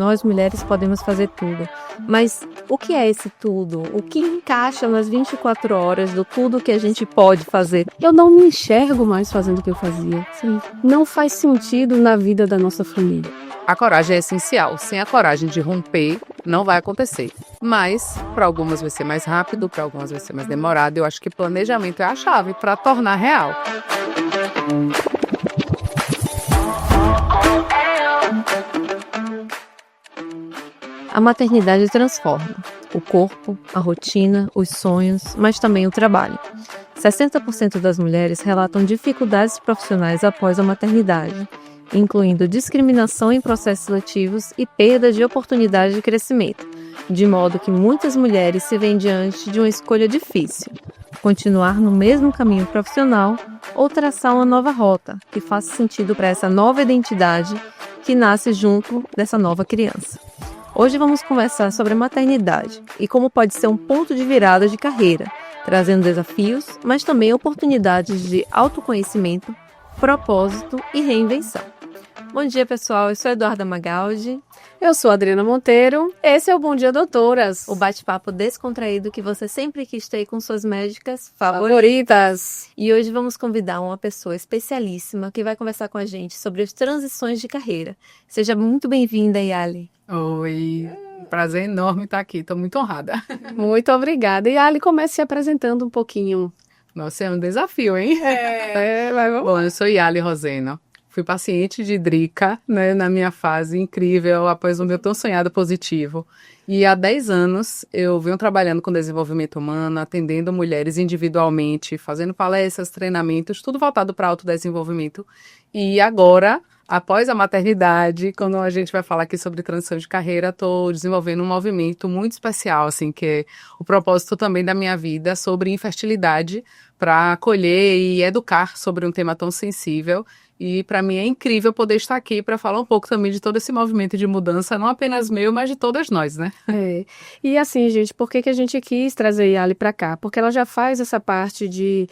Nós mulheres podemos fazer tudo, mas o que é esse tudo? O que encaixa nas 24 horas do tudo que a gente pode fazer? Eu não me enxergo mais fazendo o que eu fazia. Sim. Não faz sentido na vida da nossa família. A coragem é essencial. Sem a coragem de romper, não vai acontecer. Mas, para algumas vai ser mais rápido, para algumas vai ser mais demorado. Eu acho que planejamento é a chave para tornar real. A maternidade transforma o corpo, a rotina, os sonhos, mas também o trabalho. 60% das mulheres relatam dificuldades profissionais após a maternidade, incluindo discriminação em processos seletivos e perda de oportunidade de crescimento, de modo que muitas mulheres se veem diante de uma escolha difícil: continuar no mesmo caminho profissional ou traçar uma nova rota que faça sentido para essa nova identidade que nasce junto dessa nova criança. Hoje vamos conversar sobre a maternidade e como pode ser um ponto de virada de carreira, trazendo desafios, mas também oportunidades de autoconhecimento, propósito e reinvenção. Bom dia, pessoal. Eu sou Eduarda Magaldi. Eu sou Adriana Monteiro. Esse é o Bom Dia Doutoras. O bate-papo descontraído que você sempre quis ter com suas médicas favoritas. E hoje vamos convidar uma pessoa especialíssima que vai conversar com a gente sobre as transições de carreira. Seja muito bem-vinda, Yali. Oi, prazer enorme estar aqui. Estou muito honrada. Muito obrigada. Yali, comece se apresentando um pouquinho. Nossa, é um desafio, hein? Vai, vamos. Bom, eu sou Yali Rosena. Fui paciente de Drica, né, na minha fase incrível, após o meu tão sonhado positivo. E há 10 anos eu venho trabalhando com desenvolvimento humano, atendendo mulheres individualmente, fazendo palestras, treinamentos, tudo voltado para autodesenvolvimento. E agora, após a maternidade, quando a gente vai falar aqui sobre transição de carreira, estou desenvolvendo um movimento muito especial, assim, que é o propósito também da minha vida sobre infertilidade, para acolher e educar sobre um tema tão sensível. E para mim é incrível poder estar aqui para falar um pouco também de todo esse movimento de mudança, não apenas meu, mas de todas nós, né? E assim, gente, por que a gente quis trazer a Yali para cá? Porque ela já faz essa parte de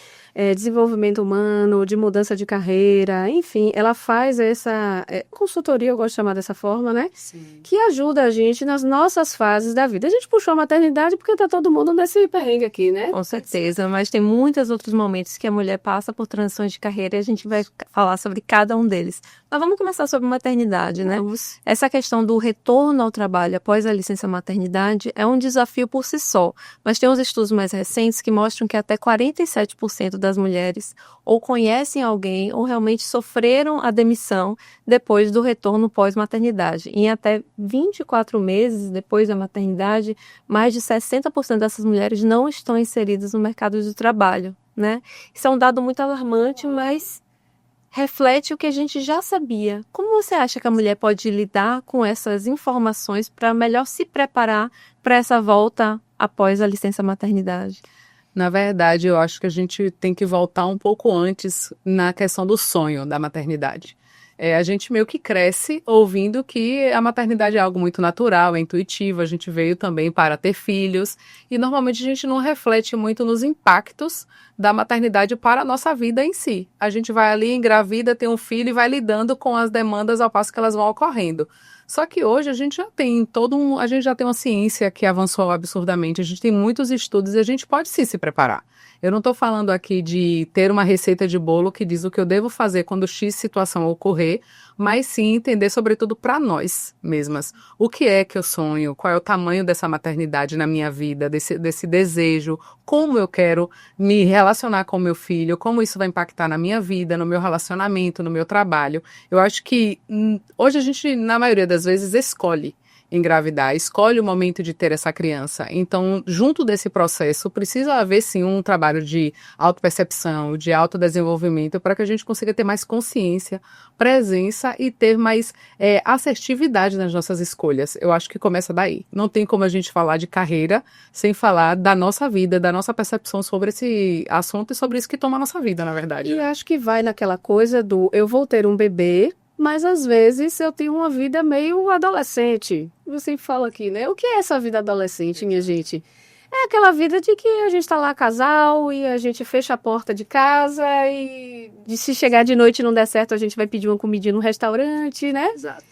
desenvolvimento humano, de mudança de carreira, enfim, ela faz essa consultoria, eu gosto de chamar dessa forma, né? Sim. Que ajuda a gente nas nossas fases da vida. A gente puxou a maternidade porque tá todo mundo nesse perrengue aqui, né? Com certeza, mas tem muitos outros momentos que a mulher passa por transições de carreira e a gente vai falar sobre cada um deles. Mas vamos começar sobre maternidade, né? Vamos. Essa questão do retorno ao trabalho após a licença maternidade é um desafio por si só, mas tem uns estudos mais recentes que mostram que até 47% das mulheres ou conhecem alguém ou realmente sofreram a demissão depois do retorno pós-maternidade. Em até 24 meses depois da maternidade, mais de 60% dessas mulheres não estão inseridas no mercado de trabalho, né? Isso é um dado muito alarmante, mas reflete o que a gente já sabia. Como você acha que a mulher pode lidar com essas informações para melhor se preparar para essa volta após a licença maternidade? Na verdade, eu acho que a gente tem que voltar um pouco antes na questão do sonho da maternidade. A gente meio que cresce ouvindo que a maternidade é algo muito natural, é intuitivo, a gente veio também para ter filhos e normalmente a gente não reflete muito nos impactos da maternidade para a nossa vida em si. A gente vai ali, engravida, tem um filho e vai lidando com as demandas ao passo que elas vão ocorrendo. Só que hoje a gente já tem a gente já tem uma ciência que avançou absurdamente, a gente tem muitos estudos e a gente pode sim se preparar. Eu não estou falando aqui de ter uma receita de bolo que diz o que eu devo fazer quando X situação ocorrer, mas sim entender, sobretudo para nós mesmas, o que é que eu sonho, qual é o tamanho dessa maternidade na minha vida, desse desejo, como eu quero me relacionar com o meu filho, como isso vai impactar na minha vida, no meu relacionamento, no meu trabalho. Eu acho que hoje a gente, na maioria das vezes, escolhe engravidar, escolhe o momento de ter essa criança. Então, junto desse processo, precisa haver, sim, um trabalho de autopercepção, de autodesenvolvimento, para que a gente consiga ter mais consciência, presença e ter mais assertividade nas nossas escolhas. Eu acho que começa daí. Não tem como a gente falar de carreira sem falar da nossa vida, da nossa percepção sobre esse assunto e sobre isso que toma a nossa vida, na verdade. E acho que vai naquela coisa do eu vou ter um bebê, mas às vezes eu tenho uma vida meio adolescente. Você fala aqui, né? O que é essa vida adolescente, minha gente? É aquela vida de que a gente tá lá casal e a gente fecha a porta de casa e se chegar de noite e não der certo, a gente vai pedir uma comidinha no restaurante, né? Exato.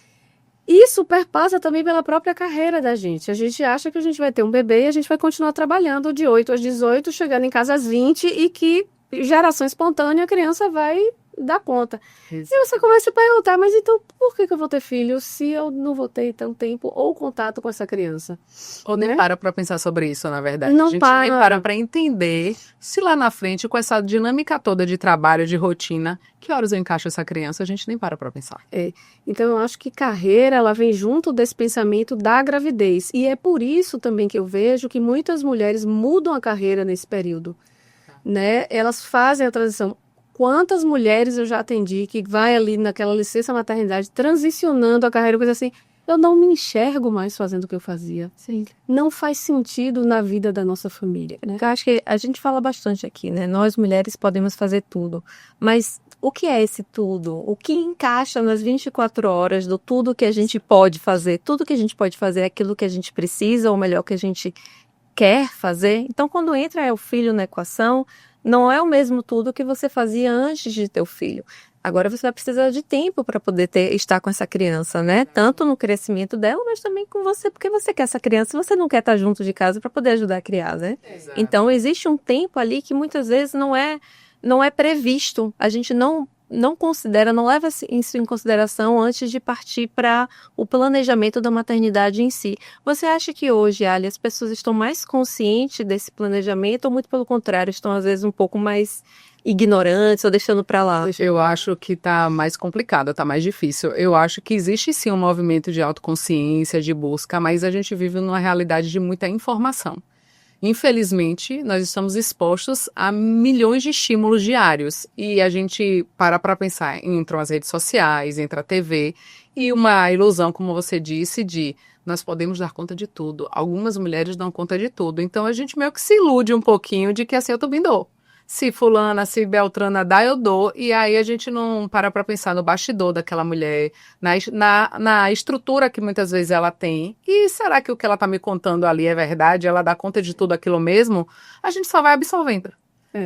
isso perpassa também pela própria carreira da gente. A gente acha que a gente vai ter um bebê e a gente vai continuar trabalhando de 8 às 18, chegando em casa às 20 e que geração espontânea a criança vai dar conta. E você começa a perguntar, mas então por que eu vou ter filho se eu não vou ter tanto tempo ou contato com essa criança? Ou nem né? para pensar sobre isso, na verdade. Não a gente para. nem para entender se lá na frente, com essa dinâmica toda de trabalho, de rotina, que horas eu encaixo essa criança, a gente nem para pensar. Então, eu acho que carreira, ela vem junto desse pensamento da gravidez. E é por isso também que eu vejo que muitas mulheres mudam a carreira nesse período, né? Elas fazem a transição. Quantas mulheres eu já atendi que vai ali naquela licença maternidade, transicionando a carreira, coisa assim, eu não me enxergo mais fazendo o que eu fazia. Sim. Não faz sentido na vida da nossa família, né? Eu acho que a gente fala bastante aqui, né? Nós mulheres podemos fazer tudo, mas o que é esse tudo? O que encaixa nas 24 horas do tudo que a gente pode fazer? Tudo que a gente pode fazer é aquilo que a gente precisa, ou melhor, que a gente quer fazer. Então, quando entra o filho na equação, não é o mesmo tudo que você fazia antes de ter o filho. Agora você vai precisar de tempo para poder estar com essa criança, né? Tanto no crescimento dela, mas também com você, porque você quer essa criança e você não quer estar junto de casa para poder ajudar a criar, né? Exato. Então, existe um tempo ali que muitas vezes não é previsto. A gente não considera, não leva isso em consideração antes de partir para o planejamento da maternidade em si. Você acha que hoje, Ali, as pessoas estão mais conscientes desse planejamento ou muito pelo contrário, estão às vezes um pouco mais ignorantes ou deixando para lá? Eu acho que tá mais complicado, tá mais difícil. Eu acho que existe sim um movimento de autoconsciência, de busca, mas a gente vive numa realidade de muita informação. Infelizmente, nós estamos expostos a milhões de estímulos diários e a gente para pensar, entram as redes sociais, entra a TV e uma ilusão, como você disse, de nós podemos dar conta de tudo. Algumas mulheres dão conta de tudo, então a gente meio que se ilude um pouquinho de que assim eu também dou. Se fulana, se Beltrana dá, eu dou. E aí a gente não para pensar no bastidor daquela mulher, na estrutura que muitas vezes ela tem. E será que o que ela está me contando ali é verdade? Ela dá conta de tudo aquilo mesmo? A gente só vai absorvendo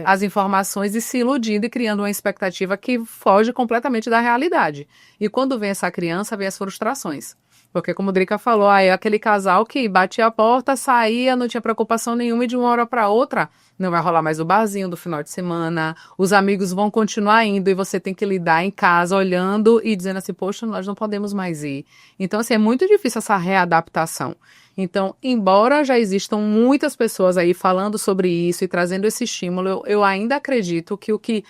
as informações e se iludindo e criando uma expectativa que foge completamente da realidade. E quando vem essa criança, vem as frustrações. Porque, como o Drica falou, é aquele casal que batia a porta, saía, não tinha preocupação nenhuma e de uma hora para outra não vai rolar mais o barzinho do final de semana, os amigos vão continuar indo e você tem que lidar em casa olhando e dizendo assim, poxa, nós não podemos mais ir. Então, assim, é muito difícil essa readaptação. Então, embora já existam muitas pessoas aí falando sobre isso e trazendo esse estímulo, eu ainda acredito que o que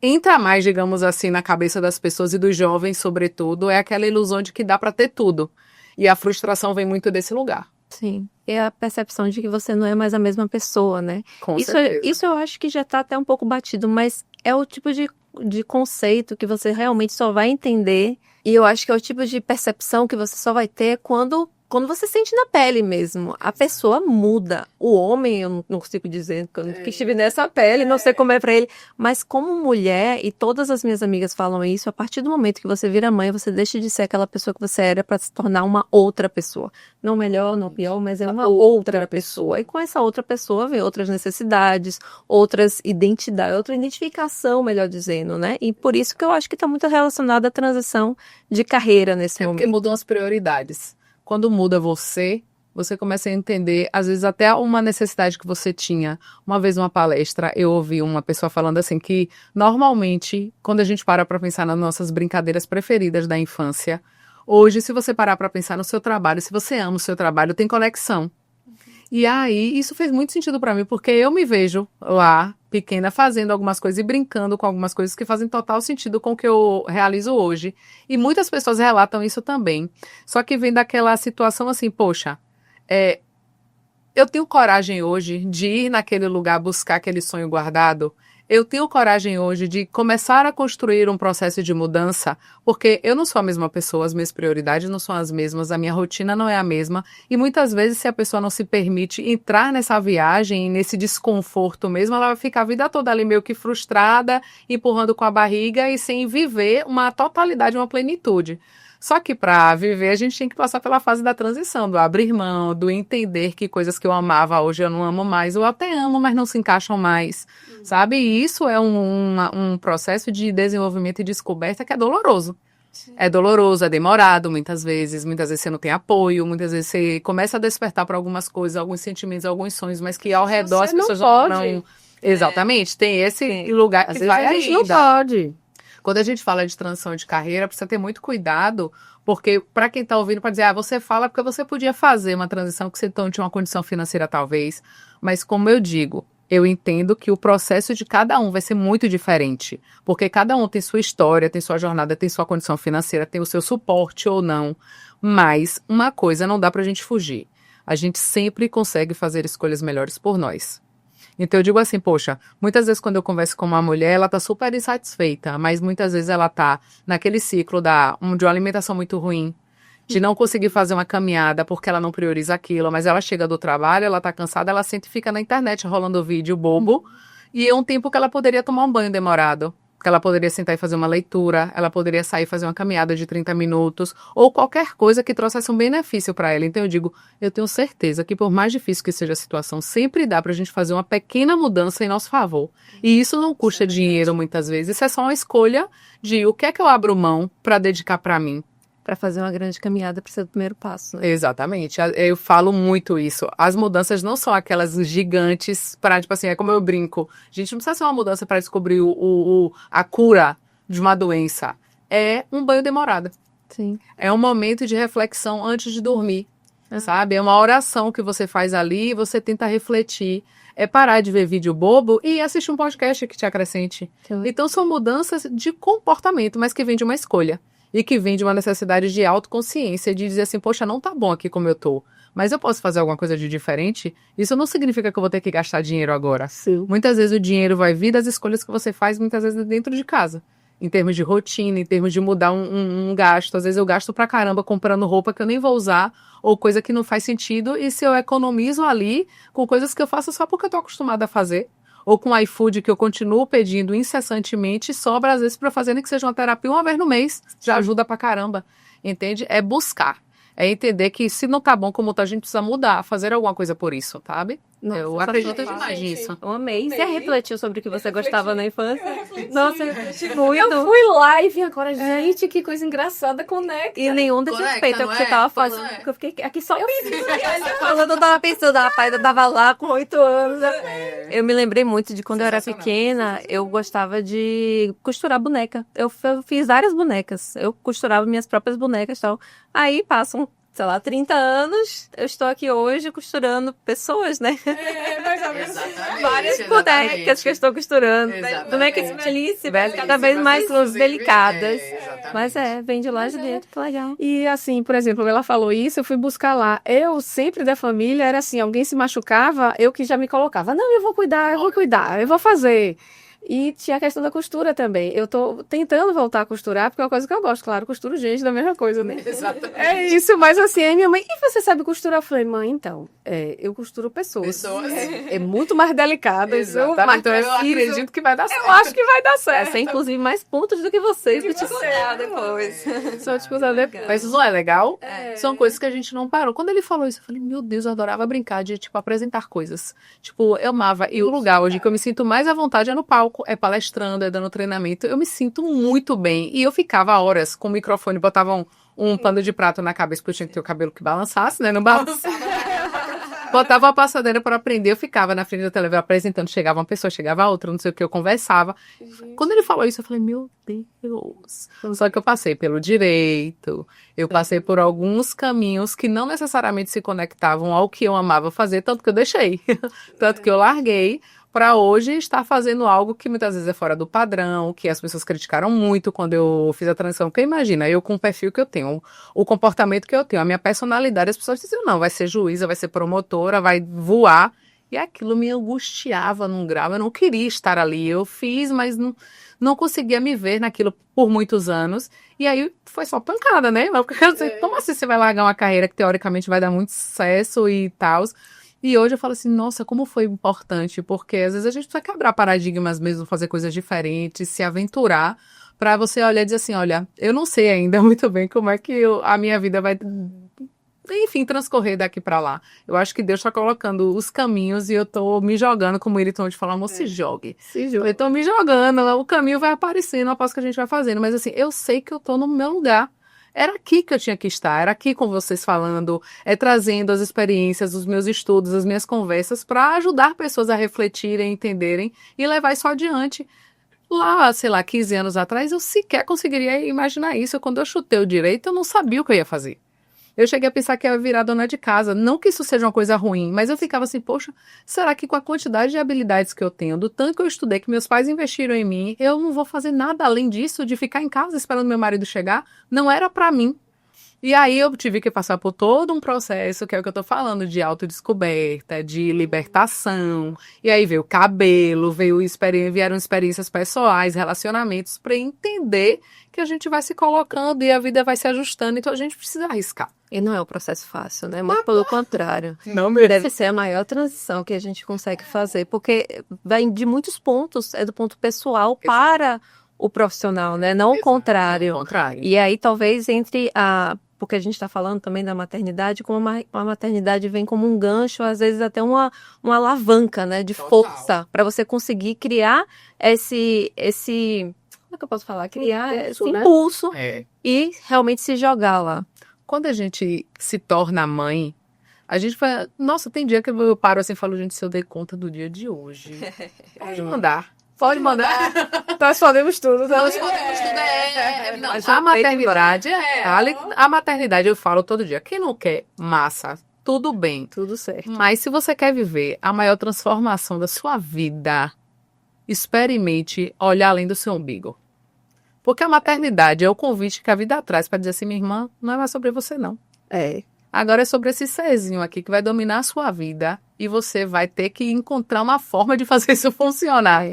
entra mais, digamos assim, na cabeça das pessoas e dos jovens, sobretudo, é aquela ilusão de que dá para ter tudo. E a frustração vem muito desse lugar. Sim, é a percepção de que você não é mais a mesma pessoa, né? Com certeza. Isso eu acho que já está até um pouco batido, mas é o tipo de conceito que você realmente só vai entender. E eu acho que é o tipo de percepção que você só vai ter quando você sente na pele mesmo. A pessoa muda. O homem, eu não consigo dizer, porque eu nunca estive nessa pele, não sei como é pra ele. Mas como mulher, e todas as minhas amigas falam isso, a partir do momento que você vira mãe, você deixa de ser aquela pessoa que você era pra se tornar uma outra pessoa. Não melhor, não pior, mas é uma outra pessoa. E com essa outra pessoa vem outras necessidades, outras identidades, outra identificação, melhor dizendo, né? E por isso que eu acho que tá muito relacionada à transição de carreira nesse momento. Porque mudam as prioridades. Quando muda você começa a entender, às vezes até uma necessidade que você tinha. Uma vez numa palestra, eu ouvi uma pessoa falando assim que, normalmente, quando a gente para pensar nas nossas brincadeiras preferidas da infância, hoje, se você parar para pensar no seu trabalho, se você ama o seu trabalho, tem conexão. E aí, isso fez muito sentido para mim, porque eu me vejo lá, pequena, fazendo algumas coisas e brincando com algumas coisas que fazem total sentido com o que eu realizo hoje. E muitas pessoas relatam isso também. Só que vem daquela situação assim, poxa, eu tenho coragem hoje de ir naquele lugar buscar aquele sonho guardado? Eu tenho coragem hoje de começar a construir um processo de mudança, porque eu não sou a mesma pessoa, as minhas prioridades não são as mesmas, a minha rotina não é a mesma, e muitas vezes se a pessoa não se permite entrar nessa viagem, nesse desconforto mesmo, ela vai ficar a vida toda ali meio que frustrada, empurrando com a barriga e sem viver uma totalidade, uma plenitude. Só que para viver a gente tem que passar pela fase da transição, do abrir mão, do entender que coisas que eu amava hoje eu não amo mais, ou até amo, mas não se encaixam mais, sabe? E isso é um processo de desenvolvimento e descoberta que é doloroso. É doloroso, é demorado muitas vezes você não tem apoio, muitas vezes você começa a despertar para algumas coisas, alguns sentimentos, alguns sonhos, mas que ao redor as pessoas não... Exatamente, tem esse lugar Às que vezes vai a gente não ainda. pode. Quando a gente fala de transição de carreira, precisa ter muito cuidado, porque para quem está ouvindo, pode dizer, você fala porque você podia fazer uma transição que você não tinha uma condição financeira talvez, mas como eu digo, eu entendo que o processo de cada um vai ser muito diferente, porque cada um tem sua história, tem sua jornada, tem sua condição financeira, tem o seu suporte ou não, mas uma coisa não dá pra gente fugir, a gente sempre consegue fazer escolhas melhores por nós. Então eu digo assim, poxa, muitas vezes quando eu converso com uma mulher, ela tá super insatisfeita, mas muitas vezes ela tá naquele ciclo de uma alimentação muito ruim, de não conseguir fazer uma caminhada porque ela não prioriza aquilo, mas ela chega do trabalho, ela tá cansada, ela sente e fica na internet rolando vídeo bobo, e é um tempo que ela poderia tomar um banho demorado, que ela poderia sentar e fazer uma leitura, ela poderia sair e fazer uma caminhada de 30 minutos, ou qualquer coisa que trouxesse um benefício para ela. Então eu digo, eu tenho certeza que por mais difícil que seja a situação, sempre dá pra gente fazer uma pequena mudança em nosso favor. E isso não custa dinheiro muitas vezes, isso é só uma escolha de o que é que eu abro mão para dedicar para mim. Para fazer uma grande caminhada precisa do primeiro passo, né? Exatamente. Eu falo muito isso. As mudanças não são aquelas gigantes para, tipo assim, é como eu brinco. A gente não precisa ser uma mudança para descobrir a cura de uma doença. É um banho demorado. Sim. É um momento de reflexão antes de dormir, sabe? É uma oração que você faz ali e você tenta refletir. É parar de ver vídeo bobo e assistir um podcast que te acrescente. Sim. Então são mudanças de comportamento, mas que vêm de uma escolha. E que vem de uma necessidade de autoconsciência, de dizer assim, poxa, não tá bom aqui como eu tô, mas eu posso fazer alguma coisa de diferente? Isso não significa que eu vou ter que gastar dinheiro agora. Sim. Muitas vezes o dinheiro vai vir das escolhas que você faz, muitas vezes dentro de casa. Em termos de rotina, em termos de mudar um gasto. Às vezes eu gasto pra caramba comprando roupa que eu nem vou usar, ou coisa que não faz sentido, e se eu economizo ali com coisas que eu faço só porque eu tô acostumada a fazer, ou com iFood que eu continuo pedindo incessantemente, sobra às vezes para fazer nem que seja uma terapia uma vez no mês, já ajuda pra caramba, entende? É buscar, é entender que se não tá bom como tá, a gente precisa mudar, fazer alguma coisa por isso, sabe? Nossa, Eu essa acredito foto, demais gente, nisso. Eu amei. Você refletiu sobre o que você gostava na infância? Nossa, muito. Eu fui lá e vi agora, gente, que coisa engraçada, conecta. E nenhum Conecta, desrespeito ao que não você é? tava Pois fazendo. é. Porque eu fiquei aqui só eu falando, eu tava pensando, rapaz, eu tava lá com 8 anos. Eu me lembrei muito de quando eu era pequena, eu gostava de costurar boneca. Eu fiz várias bonecas. Eu costurava minhas próprias bonecas e tal. Aí passam, sei lá, 30 anos, eu estou aqui hoje costurando pessoas, né? Mais ou menos. Exatamente, Várias exatamente. bonecas que eu estou costurando. Exatamente. Bonecas belíssimas, cada vez mais delicadas. exatamente. Mas vem de lá de dentro, que legal. E assim, por exemplo, ela falou isso, eu fui buscar lá. Eu sempre da família era assim, alguém se machucava, eu que já me colocava. Não, eu vou cuidar, eu vou fazer. E tinha a questão da costura também. Eu tô tentando voltar a costurar, porque é uma coisa que eu gosto, claro, costuro gente da mesma coisa, né? Exatamente. É isso, mas assim, aí minha mãe, e você sabe costurar? Eu falei, mãe, então, eu costuro pessoas. Pessoas. É muito mais delicado. Isso, Exatamente. então eu acredito que vai dar certo. Eu acho que vai dar certo. Essa é, inclusive, mais pontos do que vocês pra te você. contar depois. Só te contar depois. Mas isso não é legal? São coisas que a gente não parou. Quando ele falou isso, eu falei, meu Deus, eu adorava brincar de, tipo, apresentar coisas. Tipo, eu amava. E o lugar hoje que eu me sinto mais à vontade é no palco, é palestrando, é dando treinamento. Eu me sinto muito bem. E eu ficava horas com o microfone, botava um pano de prato na cabeça, porque eu tinha que ter o cabelo que balançasse, né? Não balançava. Botava uma passadeira para aprender, eu ficava na frente da televisão apresentando, chegava uma pessoa, chegava outra, não sei o que, eu conversava. Quando ele falou isso, eu falei, meu Deus. Só que eu passei pelo direito, eu passei por alguns caminhos que não necessariamente se conectavam ao que eu amava fazer, tanto que eu deixei, tanto que eu larguei, para hoje estar fazendo algo que muitas vezes é fora do padrão, que as pessoas criticaram muito quando eu fiz a transição. Porque imagina, eu com o perfil que eu tenho, o comportamento que eu tenho, a minha personalidade, as pessoas diziam, não, vai ser juíza, vai ser promotora, vai voar. E aquilo me angustiava num grau, eu não queria estar ali. Eu fiz, mas não conseguia me ver naquilo por muitos anos. E aí foi só pancada, né? Porque, como assim você vai largar uma carreira que teoricamente vai dar muito sucesso e tal? E hoje eu falo assim, nossa, como foi importante, porque às vezes a gente precisa quebrar paradigmas mesmo, fazer coisas diferentes, se aventurar, para você olhar e dizer assim, olha, eu não sei ainda muito bem como é que a minha vida vai enfim, transcorrer daqui para lá. Eu acho que Deus está colocando os caminhos e eu tô me jogando, como ele de falar, amor, se jogue. Se joga. Eu tô me jogando, o caminho vai aparecendo, após que a gente vai fazendo. Mas assim, eu sei que eu tô no meu lugar. Era aqui que eu tinha que estar, era aqui com vocês falando, trazendo as experiências, os meus estudos, as minhas conversas para ajudar pessoas a refletirem, entenderem e levar isso adiante. Lá, sei lá, 15 anos atrás, eu sequer conseguiria imaginar isso. Quando eu chutei o direito, eu não sabia o que eu ia fazer. Eu cheguei a pensar que ia virar dona de casa. Não que isso seja uma coisa ruim, mas eu ficava assim, poxa, será que com a quantidade de habilidades que eu tenho, do tanto que eu estudei, que meus pais investiram em mim, eu não vou fazer nada além disso, de ficar em casa esperando meu marido chegar? Não era pra mim. E aí eu tive que passar por todo um processo, que é o que eu tô falando, de autodescoberta, de libertação. E aí veio o cabelo, vieram experiências pessoais, relacionamentos, para entender que a gente vai se colocando e a vida vai se ajustando, então a gente precisa arriscar. E não é um processo fácil, né? Muito pelo contrário. Não mesmo. Deve ser a maior transição que a gente consegue fazer, porque vem de muitos pontos, é do ponto pessoal para o profissional, né? Não o contrário. Ao contrário. E aí talvez entre porque a gente está falando também da maternidade, como a maternidade vem como um gancho, às vezes até uma alavanca, né, de força, para você conseguir criar esse como é que eu posso falar? Criar esse impulso e realmente se jogar lá. Quando a gente se torna mãe, a gente vai... Nossa, tem dia que eu paro assim e falo, gente, se eu dei conta do dia de hoje. Pode mandar. Pode mandar. Nós podemos tudo. Nós podemos tudo. Não, a maternidade a maternidade, eu falo todo dia. Quem não quer, massa, tudo bem. Tudo certo. Mas se você quer viver a maior transformação da sua vida, experimente olhar além do seu umbigo. Porque a maternidade é o convite que a vida traz para dizer assim, minha irmã, não é mais sobre você, não. Agora é sobre esse serzinho aqui que vai dominar a sua vida e você vai ter que encontrar uma forma de fazer isso funcionar.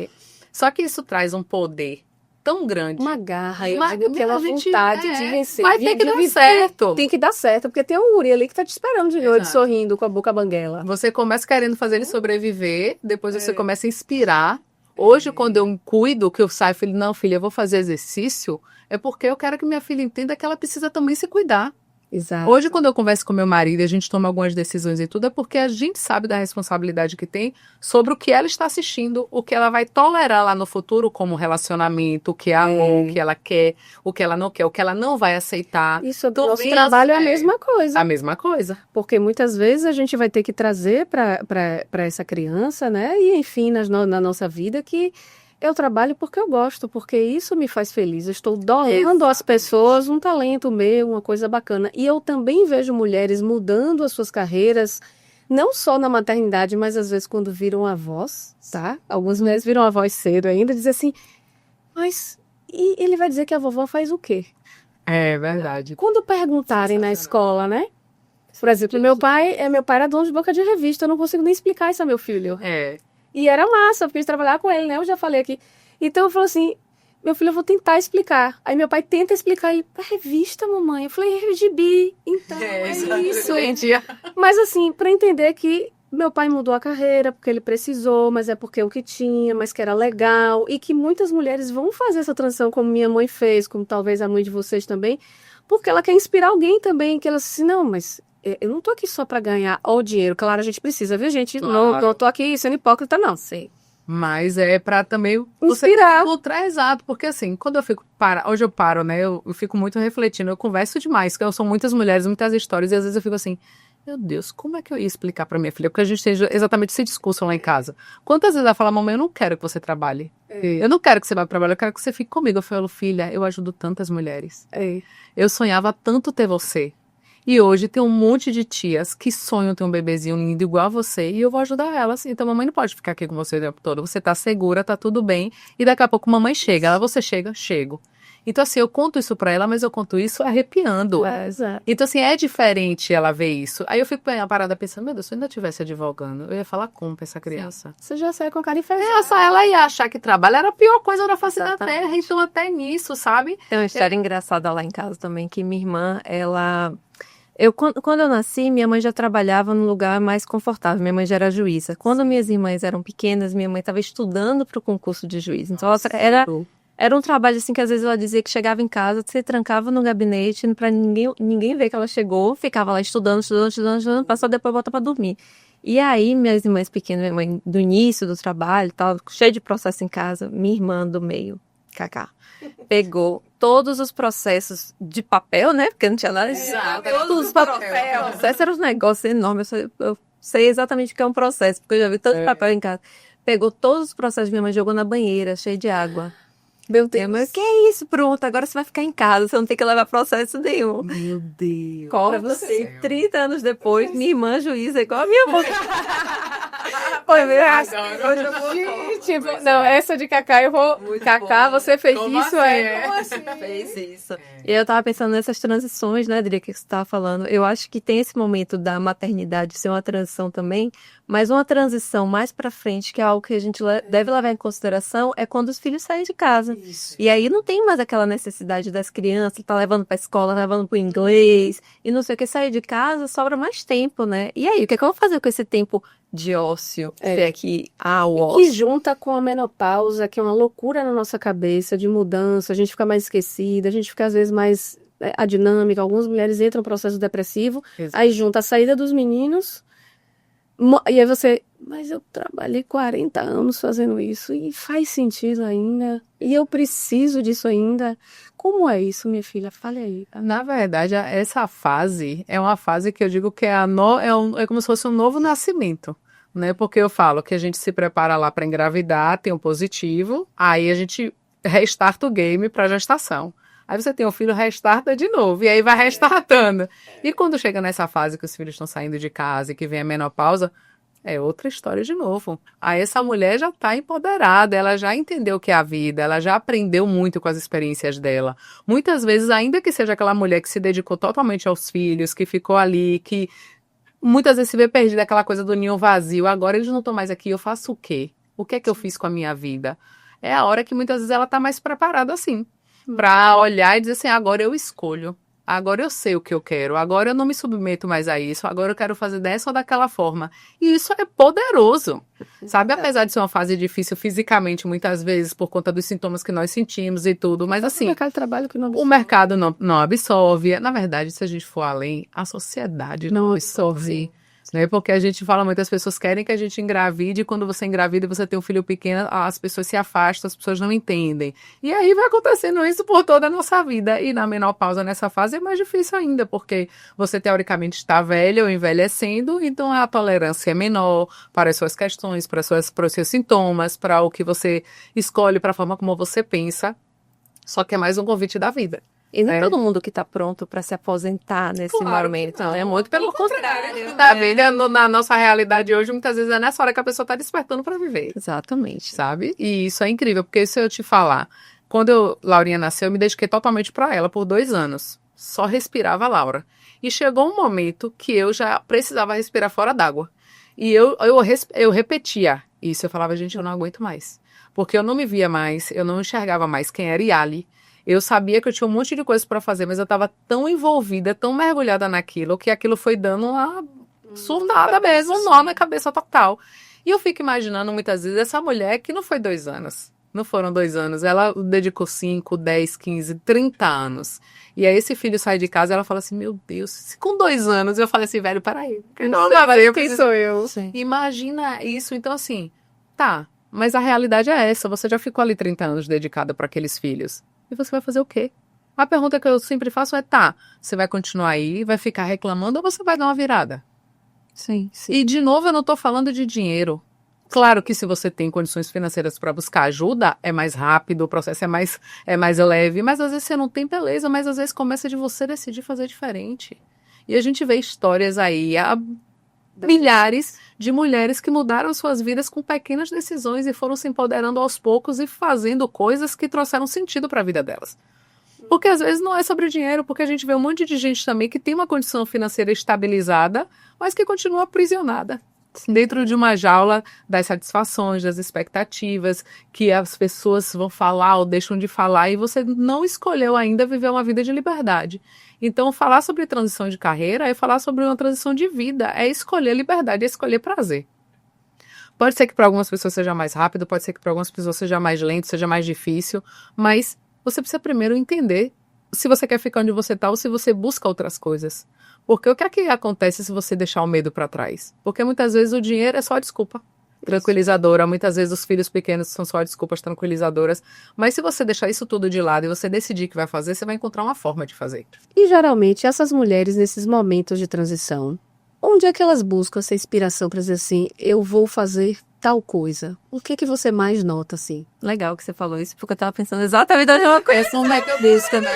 Só que isso traz um poder tão grande. Uma garra, aquela vontade de vencer. Vai ter que dar certo. Tem que dar certo, porque tem um guri ali que tá te esperando de noite, sorrindo, com a boca banguela. Você começa querendo fazer ele sobreviver, depois você começa a inspirar. Hoje, quando eu cuido, que eu saio e falo, não, filha, eu vou fazer exercício, é porque eu quero que minha filha entenda que ela precisa também se cuidar. Exato. Hoje, quando eu converso com meu marido e a gente toma algumas decisões e tudo, é porque a gente sabe da responsabilidade que tem sobre o que ela está assistindo, o que ela vai tolerar lá no futuro como relacionamento, o que é amor, o que ela quer, o que ela não quer, o que ela não vai aceitar. Isso, do nosso trabalho é a mesma coisa. A mesma coisa. Porque muitas vezes a gente vai ter que trazer para essa criança, né? E enfim, na nossa vida, que eu trabalho porque eu gosto, porque isso me faz feliz. Eu estou doando às pessoas um talento meu, uma coisa bacana. E eu também vejo mulheres mudando as suas carreiras, não só na maternidade, mas às vezes quando viram avós, tá? Algumas mulheres viram avós cedo ainda, dizem assim, mas e ele vai dizer que a vovó faz o quê? É verdade. Quando perguntarem na escola, né? Por exemplo, meu pai era dono de banca de revista, eu não consigo nem explicar isso ao meu filho. E era massa, porque eu trabalhar com ele, né? Eu já falei aqui. Então eu falo assim, meu filho, eu vou tentar explicar. Aí meu pai tenta explicar, e a revista, mamãe? Eu falei, gibi. Então, é isso. Mas assim, para entender que meu pai mudou a carreira, porque ele precisou, mas é porque o que tinha, mas que era legal. E que muitas mulheres vão fazer essa transição, como minha mãe fez, como talvez a mãe de vocês também, porque ela quer inspirar alguém também, que ela assim, não, mas... eu não tô aqui só para ganhar o dinheiro. Claro, a gente precisa, viu, gente? Claro. Não tô aqui sendo hipócrita, não. Sim. Mas é para também inspirar. Você encontrar exato. Porque assim, quando eu fico... hoje eu paro, né? Eu fico muito refletindo. Eu converso demais, porque são muitas mulheres, muitas histórias. E às vezes eu fico assim... Meu Deus, como é que eu ia explicar para minha filha? Porque a gente tem exatamente esse discurso lá em casa. Quantas vezes ela fala, mamãe, eu não quero que você trabalhe. Eu não quero que você vá trabalhar, eu quero que você fique comigo. Eu falo, filha, eu ajudo tantas mulheres. Eu sonhava tanto ter você. E hoje tem um monte de tias que sonham ter um bebezinho lindo igual a você e eu vou ajudar elas. Então, mamãe não pode ficar aqui com você o tempo todo. Você tá segura, tá tudo bem. E daqui a pouco mamãe chega. Você chega? Chego. Então, assim, eu conto isso pra ela, mas eu conto isso arrepiando. Exato. Então, assim, é diferente ela ver isso. Aí eu fico parada pensando, meu Deus, se eu ainda estivesse advogando, eu ia falar como pra essa criança? Você já saiu com a cara enferrujada. Ela ia achar que trabalho era a pior coisa da face da terra. Então, até nisso, sabe? Tem uma história engraçada lá em casa também, que minha irmã, quando eu nasci, minha mãe já trabalhava num lugar mais confortável. Minha mãe já era juíza. Quando minhas irmãs eram pequenas, minha mãe estava estudando para o concurso de juiz. Então, Era um trabalho assim que às vezes ela dizia que chegava em casa, você trancava no gabinete pra ninguém ver que ela chegou, ficava lá estudando, passou depois volta pra dormir. E aí, minhas irmãs pequenas, minha mãe do início do trabalho, tal, cheio de processo em casa, minha irmã do meio, Cacá, pegou todos os processos de papel, né? Porque não tinha nada de todos os papéis. O processo era um negócio enorme. Eu sei exatamente o que é um processo, porque eu já vi tanto papel em casa. Pegou todos os processos, minha mãe jogou na banheira, cheio de água. Meu Deus. Minha mãe, que é isso? Pronto, agora você vai ficar em casa, você não tem que levar processo nenhum. Meu Deus. Pra você, 30 anos depois, minha irmã juíza igual a minha mãe. Foi mesmo. Gente, não, essa de Cacá eu vou. Muito Cacá, bom. você fez Como isso, assim? Como assim? Fez isso. E eu tava pensando nessas transições, né, Adri, que você tava falando. Eu acho que tem esse momento da maternidade ser uma transição também, mas uma transição mais pra frente, que é algo que a gente deve levar em consideração, é quando os filhos saem de casa. Isso. E aí não tem mais aquela necessidade das crianças, tá levando pra escola, levando pro inglês, e não sei o que, sair de casa, sobra mais tempo, né? E aí, o que é que eu vou fazer com esse tempo de ócio? Se é que há o ócio. Que junta com a menopausa, que é uma loucura na nossa cabeça, de mudança, a gente fica mais esquecida, a gente fica às vezes mais adinâmica, algumas mulheres entram no processo depressivo, aí junta a saída dos meninos, e aí você, mas eu trabalhei 40 anos fazendo isso, e faz sentido ainda, e eu preciso disso ainda. Como é isso, minha filha? Fale aí. Na verdade, essa fase é uma fase que eu digo que é como se fosse um novo nascimento, né? Porque eu falo que a gente se prepara lá para engravidar, tem um positivo, aí a gente restarta o game para gestação. Aí você tem um filho, restarta de novo, e aí vai restartando. E quando chega nessa fase que os filhos estão saindo de casa e que vem a menopausa, é outra história de novo. Aí essa mulher já está empoderada, ela já entendeu o que é a vida, ela já aprendeu muito com as experiências dela. Muitas vezes, ainda que seja aquela mulher que se dedicou totalmente aos filhos, que ficou ali, que muitas vezes se vê perdida, aquela coisa do ninho vazio, agora eles não estão mais aqui, eu faço o quê? O que é que eu fiz com a minha vida? É a hora que muitas vezes ela está mais preparada assim, para olhar e dizer assim, agora eu escolho. Agora eu sei o que eu quero, agora eu não me submeto mais a isso, agora eu quero fazer dessa ou daquela forma. E isso é poderoso, sabe? Apesar de ser uma fase difícil fisicamente, muitas vezes, por conta dos sintomas que nós sentimos e tudo, mas assim, O mercado de trabalho que não o mercado não absorve. Na verdade, se a gente for além, a sociedade não absorve. Né? Porque a gente fala muito, as pessoas querem que a gente engravide, e quando você engravida e você tem um filho pequeno, as pessoas se afastam, as pessoas não entendem. E aí vai acontecendo isso por toda a nossa vida. E na menopausa, nessa fase, é mais difícil ainda, porque você teoricamente está velha ou envelhecendo, então a tolerância é menor para as suas questões, para os seus sintomas, para o que você escolhe, para a forma como você pensa. Só que é mais um convite da vida. E não é todo mundo que está pronto para se aposentar nesse momento. Não, é muito pelo contrário. Tá vendo? Na nossa realidade hoje, muitas vezes é nessa hora que a pessoa está despertando para viver. Exatamente. Sabe? E isso é incrível, porque se eu te falar, quando Laurinha nasceu, eu me dediquei totalmente para ela por 2 anos. Só respirava a Laura. E chegou um momento que eu já precisava respirar fora d'água. E eu repetia isso. Eu falava, gente, eu não aguento mais. Porque eu não me via mais, eu não enxergava mais quem era Yali. Eu sabia que eu tinha um monte de coisas para fazer, mas eu estava tão envolvida, tão mergulhada naquilo, que aquilo foi dando uma surdada mesmo, um nó na cabeça total. E eu fico imaginando muitas vezes essa mulher que não foi 2 anos. Não foram 2 anos. Ela dedicou 5, 10, 15, 30 anos. E aí esse filho sai de casa e ela fala assim, meu Deus, se com 2 anos eu falei assim, velho, peraí. Quem sou eu? Sim. Imagina isso. Então assim, tá, mas a realidade é essa. Você já ficou ali 30 anos dedicada para aqueles filhos. E você vai fazer o quê? A pergunta que eu sempre faço é, tá, você vai continuar aí, vai ficar reclamando ou você vai dar uma virada? Sim, sim. E, de novo, eu não estou falando de dinheiro. Claro que se você tem condições financeiras para buscar ajuda, é mais rápido, o processo é mais leve, mas às vezes você não tem, beleza, mas às vezes começa de você decidir fazer diferente. E a gente vê histórias aí, milhares de mulheres que mudaram suas vidas com pequenas decisões e foram se empoderando aos poucos e fazendo coisas que trouxeram sentido para a vida delas. Porque às vezes não é sobre dinheiro, porque a gente vê um monte de gente também que tem uma condição financeira estabilizada, mas que continua aprisionada dentro de uma jaula das satisfações, das expectativas, que as pessoas vão falar ou deixam de falar e você não escolheu ainda viver uma vida de liberdade. Então, falar sobre transição de carreira é falar sobre uma transição de vida, é escolher liberdade, é escolher prazer. Pode ser que para algumas pessoas seja mais rápido, pode ser que para algumas pessoas seja mais lento, seja mais difícil, mas você precisa primeiro entender se você quer ficar onde você está ou se você busca outras coisas. Porque o que é que acontece se você deixar o medo para trás? Porque muitas vezes o dinheiro é só desculpa tranquilizadora, muitas vezes os filhos pequenos são só desculpas tranquilizadoras, mas se você deixar isso tudo de lado e você decidir que vai fazer, você vai encontrar uma forma de fazer. E geralmente essas mulheres nesses momentos de transição, onde é que elas buscam essa inspiração para dizer assim, eu vou fazer tal coisa? O que é que você mais nota assim? Legal que você falou isso, porque eu tava pensando exatamente a mesma coisa. Essa é uma busca, né?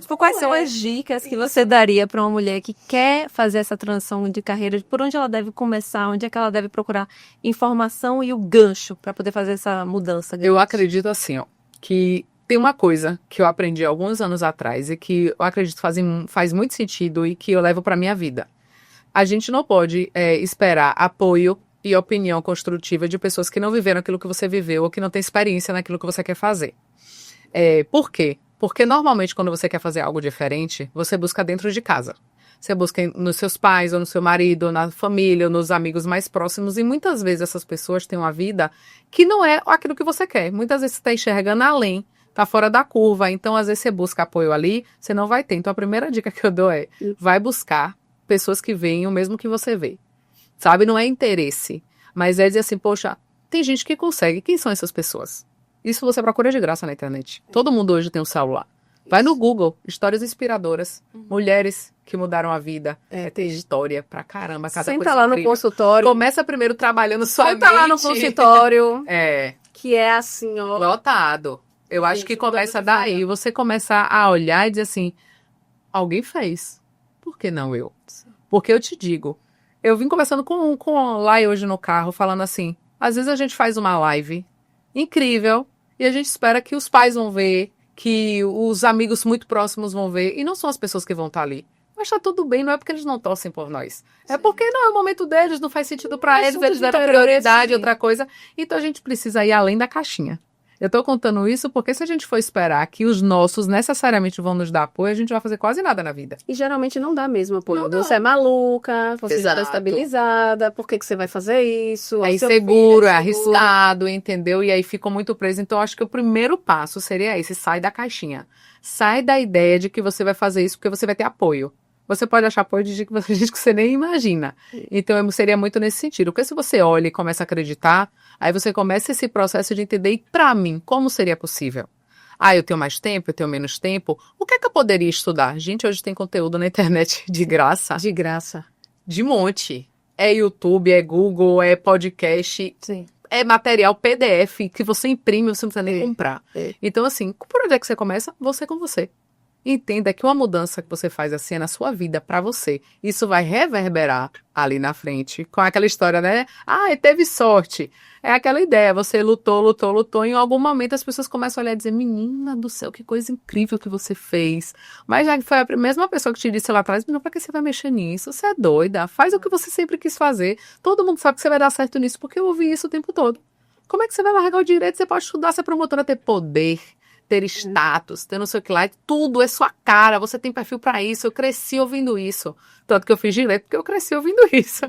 Tipo, quais são as dicas que você daria para uma mulher que quer fazer essa transição de carreira? Por onde ela deve começar? Onde é que ela deve procurar informação e o gancho para poder fazer essa mudança? Eu acredito assim, ó, que tem uma coisa que eu aprendi alguns anos atrás e que eu acredito faz muito sentido e que eu levo para minha vida. A gente não pode esperar apoio e opinião construtiva de pessoas que não viveram aquilo que você viveu ou que não têm experiência naquilo que você quer fazer. Por quê? Porque normalmente quando você quer fazer algo diferente, você busca dentro de casa. Você busca nos seus pais, ou no seu marido, ou na família, ou nos amigos mais próximos. E muitas vezes essas pessoas têm uma vida que não é aquilo que você quer. Muitas vezes você está enxergando além, está fora da curva. Então, às vezes você busca apoio ali, você não vai ter. Então, a primeira dica que eu dou é, vai buscar pessoas que veem o mesmo que você vê. Sabe? Não é interesse, mas é dizer assim, poxa, tem gente que consegue. Quem são essas pessoas? Isso você procura de graça na internet. Todo mundo hoje tem um celular. Vai no Google, histórias inspiradoras, mulheres que mudaram a vida. Tem história pra caramba, cada Senta coisa lá no incrível. consultório. Começa primeiro trabalhando sua mente. Senta lá no consultório, É, que é assim, ó. lotado. Eu acho que começa daí. Você começar a olhar e dizer assim, alguém fez. Por que não eu? Porque eu te digo, eu vim conversando com o Lai hoje no carro, falando assim, às vezes a gente faz uma live incrível e a gente espera que os pais vão ver, que os amigos muito próximos vão ver, e não são as pessoas que vão estar ali. Mas tá tudo bem, não é porque eles não torcem por nós. É porque não é o momento deles, não faz sentido pra eles, eles deram prioridade, outra coisa. Então a gente precisa ir além da caixinha. Eu tô contando isso porque se a gente for esperar que os nossos necessariamente vão nos dar apoio, a gente vai fazer quase nada na vida. E geralmente não dá mesmo apoio. Não dá. Você é maluca, você já Exato. está estabilizada, por que você vai fazer isso? É O seu inseguro, filho é inseguro. arriscado, entendeu? E aí ficam muito presos. Então, eu acho que o primeiro passo seria esse, sai da caixinha. Sai da ideia de que você vai fazer isso porque você vai ter apoio. Você pode achar apoio de gente que você nem imagina. Então, seria muito nesse sentido. Porque se você olha e começa a acreditar, aí você começa esse processo de entender, e pra mim, como seria possível? Ah, eu tenho mais tempo, eu tenho menos tempo. O que é que eu poderia estudar? Gente, hoje tem conteúdo na internet de graça. De graça. De monte. É YouTube, é Google, é podcast, Sim. é material PDF que você imprime, você não precisa nem comprar. É. Então, assim, por onde é que você começa? Você com você. Entenda que uma mudança que você faz assim é na sua vida, pra você. Isso vai reverberar ali na frente, com aquela história, né? Ah, teve sorte. É aquela ideia, você lutou, e em algum momento as pessoas começam a olhar e dizer, menina do céu, que coisa incrível que você fez. Mas já foi a mesma pessoa que te disse lá atrás, não, pra que você vai mexer nisso? Você é doida, faz o que você sempre quis fazer. Todo mundo sabe que você vai dar certo nisso, porque eu ouvi isso o tempo todo. Como é que você vai largar o direito? Você pode estudar, ser promotora, ter poder, ter status, ter não sei o que lá, tudo é sua cara, você tem perfil pra isso, eu cresci ouvindo isso. Tanto que eu fiz direito porque eu cresci ouvindo isso,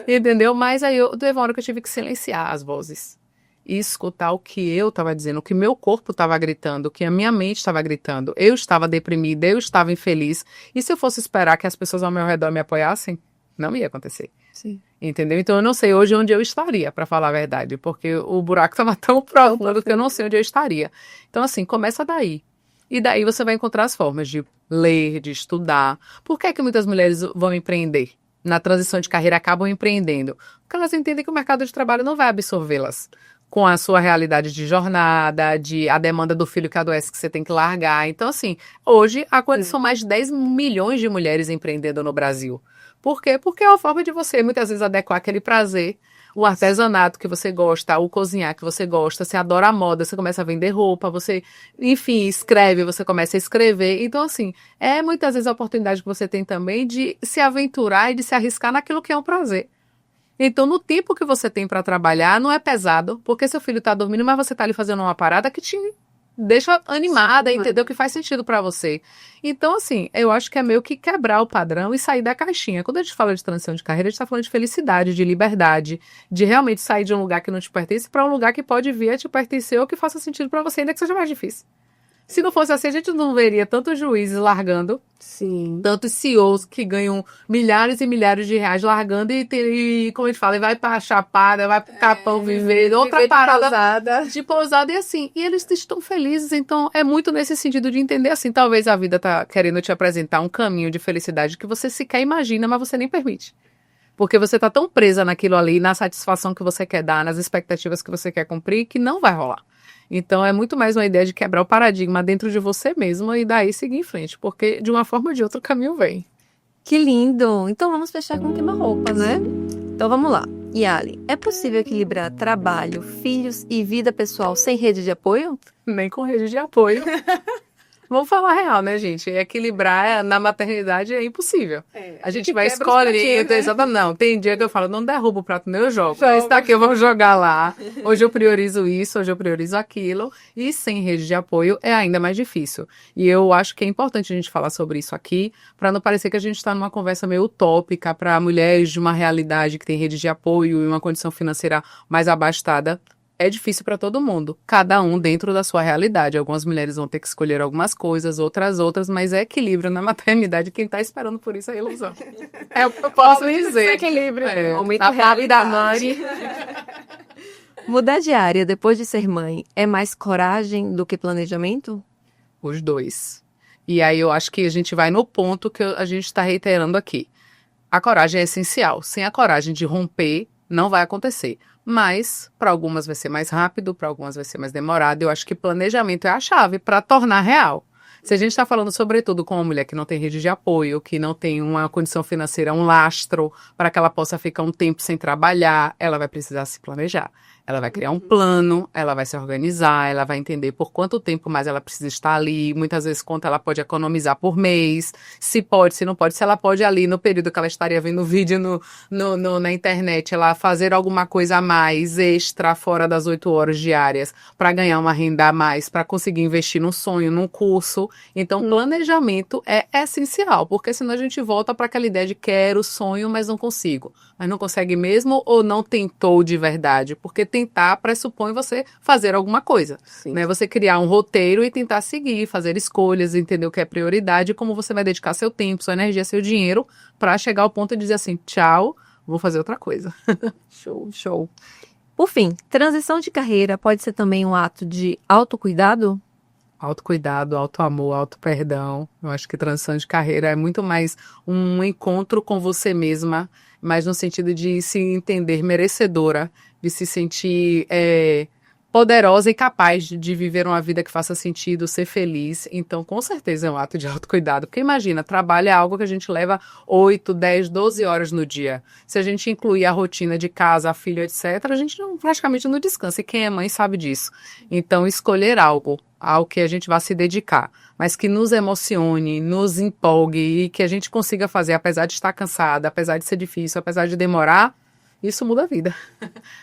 entendeu? Mas aí teve uma hora que eu tive que silenciar as vozes e escutar o que eu tava dizendo, o que meu corpo tava gritando, o que a minha mente tava gritando. Eu estava deprimida, eu estava infeliz, e se eu fosse esperar que as pessoas ao meu redor me apoiassem, não ia acontecer. Sim. Entendeu? Então eu não sei hoje onde eu estaria, pra falar a verdade, porque o buraco estava tão profundo que eu não sei onde eu estaria. Então assim, começa daí. E daí você vai encontrar as formas de ler, de estudar. Por que é que muitas mulheres vão empreender? Na transição de carreira acabam empreendendo? Porque elas entendem que o mercado de trabalho não vai absorvê-las com a sua realidade de jornada, a demanda do filho que adoece que você tem que largar. Então assim, hoje são mais de 10 milhões de mulheres empreendendo no Brasil. Por quê? Porque é uma forma de você, muitas vezes, adequar aquele prazer, o artesanato que você gosta, o cozinhar que você gosta, você adora a moda, você começa a vender roupa, você, enfim, escreve, você começa a escrever. Então, assim, é muitas vezes a oportunidade que você tem também de se aventurar e de se arriscar naquilo que é um prazer. Então, no tempo que você tem para trabalhar, não é pesado, porque seu filho está dormindo, mas você está ali fazendo uma parada que te deixa animada, entendeu? Que faz sentido pra você. Então, assim, eu acho que é meio que quebrar o padrão e sair da caixinha. Quando a gente fala de transição de carreira, a gente tá falando de felicidade, de liberdade, de realmente sair de um lugar que não te pertence pra um lugar que pode vir a te pertencer ou que faça sentido pra você, ainda que seja mais difícil. Se não fosse assim, a gente não veria tantos juízes largando, Sim. tantos CEOs que ganham milhares e milhares de reais largando e como a gente fala, vai pra Chapada, vai pro Capão viver, outra Viver de parada pousada. de pousada e assim. E eles estão felizes, então é muito nesse sentido de entender assim, talvez a vida tá querendo te apresentar um caminho de felicidade que você sequer imagina, mas você nem permite. Porque você tá tão presa naquilo ali, na satisfação que você quer dar, nas expectativas que você quer cumprir, que não vai rolar. Então é muito mais uma ideia de quebrar o paradigma dentro de você mesmo e daí seguir em frente, porque de uma forma ou de outra o caminho vem. Que lindo! Então vamos fechar com queima-roupa, né? Então vamos lá. Yali, é possível equilibrar trabalho, filhos e vida pessoal sem rede de apoio? Nem com rede de apoio. Vamos falar a real, né, gente? Equilibrar na maternidade é impossível. A gente vai escolher. Né? Não, tem dia que eu falo, não derruba o prato, nem eu jogo. Esse daqui eu vou jogar lá. Hoje eu priorizo isso, hoje eu priorizo aquilo. E sem rede de apoio é ainda mais difícil. E eu acho que é importante a gente falar sobre isso aqui, para não parecer que a gente está numa conversa meio utópica para mulheres de uma realidade que tem rede de apoio e uma condição financeira mais abastada. É difícil para todo mundo, cada um dentro da sua realidade. Algumas mulheres vão ter que escolher algumas coisas, outras, mas é equilíbrio na maternidade. Quem tá esperando por isso é ilusão. É o que eu posso dizer. Equilíbrio. Aumento realidade. Mudar de área depois de ser mãe é mais coragem do que planejamento? Os dois. E aí eu acho que a gente vai no ponto que a gente está reiterando aqui. A coragem é essencial. Sem a coragem de romper, não vai acontecer. Mas, para algumas vai ser mais rápido, para algumas vai ser mais demorado. Eu acho que planejamento é a chave para tornar real. Se a gente está falando, sobretudo, com uma mulher que não tem rede de apoio, que não tem uma condição financeira, um lastro, para que ela possa ficar um tempo sem trabalhar, ela vai precisar se planejar. Ela vai criar um plano, ela vai se organizar, ela vai entender por quanto tempo mais ela precisa estar ali, muitas vezes quanto ela pode economizar por mês, se pode, se não pode, se ela pode ali no período que ela estaria vendo vídeo na internet, ela fazer alguma coisa a mais, extra, fora das 8 horas diárias, para ganhar uma renda a mais, para conseguir investir num sonho, num curso. Então, planejamento é essencial, porque senão a gente volta para aquela ideia de quero, sonho, mas não consigo. Mas não consegue mesmo ou não tentou de verdade? Porque tentar pressupõe você fazer alguma coisa, né? Você criar um roteiro e tentar seguir, fazer escolhas, entender o que é prioridade, como você vai dedicar seu tempo, sua energia, seu dinheiro, para chegar ao ponto de dizer assim, tchau, vou fazer outra coisa. Show. Por fim, transição de carreira pode ser também um ato de autocuidado? Autocuidado, autoamor, autoperdão. Eu acho que transição de carreira é muito mais um encontro com você mesma, mas no sentido de se entender merecedora, de se sentir poderosa e capaz de viver uma vida que faça sentido, ser feliz. Então, com certeza é um ato de autocuidado. Porque imagina, trabalho é algo que a gente leva 8, 10, 12 horas no dia. Se a gente incluir a rotina de casa, a filha, etc., a gente praticamente não descansa. E quem é mãe sabe disso. Então, escolher algo ao que a gente vai se dedicar, mas que nos emocione, nos empolgue e que a gente consiga fazer, apesar de estar cansada, apesar de ser difícil, apesar de demorar, isso muda a vida.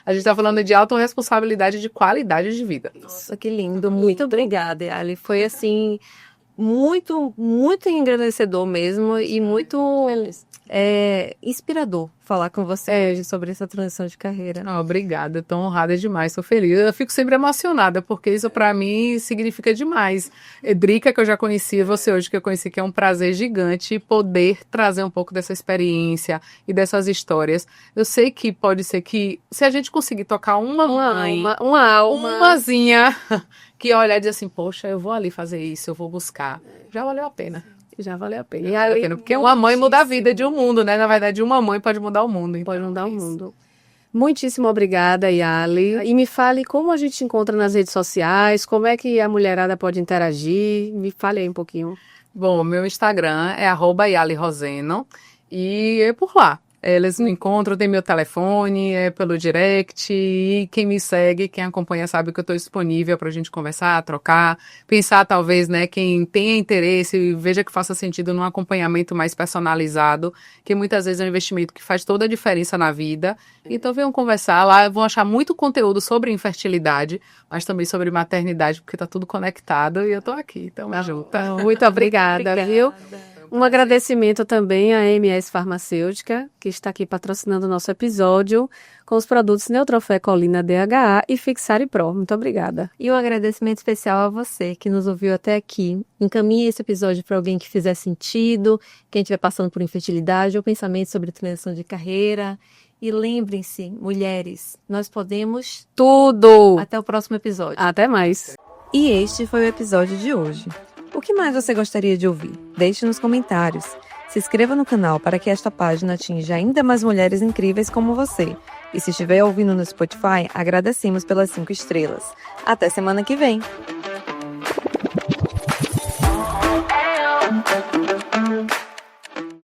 A gente está falando de autorresponsabilidade de qualidade de vida. Nossa, que lindo. Muito obrigada, Ali. Foi, assim, muito, muito engrandecedor mesmo e muito inspirador falar com você sobre essa transição de carreira. Obrigada, estou honrada demais, estou feliz. Eu fico sempre emocionada, porque isso para mim significa demais. Drica, que eu já conhecia, você hoje que eu conheci, que é um prazer gigante poder trazer um pouco dessa experiência e dessas histórias. Eu sei que pode ser que, se a gente conseguir tocar uma alma, umazinha, que olhar e dizer assim, poxa, eu vou ali fazer isso, eu vou buscar, já valeu a pena. Já valeu a pena. Porque uma mãe muda a vida de um mundo, né? Na verdade, uma mãe pode mudar o mundo. Então pode mudar o mundo. Muitíssimo obrigada, Yali. E me fale como a gente encontra nas redes sociais, como é que a mulherada pode interagir. Me fale aí um pouquinho. Bom, meu Instagram é @YaliRoseno e é por lá. Eles me encontram, tem meu telefone, pelo direct, e quem me segue, quem acompanha sabe que eu estou disponível para a gente conversar, trocar, pensar talvez, né, quem tenha interesse, veja que faça sentido num acompanhamento mais personalizado, que muitas vezes é um investimento que faz toda a diferença na vida. Então venham conversar lá, vão achar muito conteúdo sobre infertilidade, mas também sobre maternidade, porque está tudo conectado e eu estou aqui, tamo junto. Muito obrigada, viu? Um agradecimento também à MS Farmacêutica, que está aqui patrocinando o nosso episódio, com os produtos Neutrofé Colina DHA e Fixare Pro. Muito obrigada. E um agradecimento especial a você que nos ouviu até aqui. Encaminhe esse episódio para alguém que fizer sentido, quem estiver passando por infertilidade ou pensamento sobre transição de carreira. E lembrem-se, mulheres, nós podemos Tudo! Até o próximo episódio. Até mais. E este foi o episódio de hoje. O que mais você gostaria de ouvir? Deixe nos comentários. Se inscreva no canal para que esta página atinja ainda mais mulheres incríveis como você. E se estiver ouvindo no Spotify, agradecemos pelas 5 estrelas. Até semana que vem!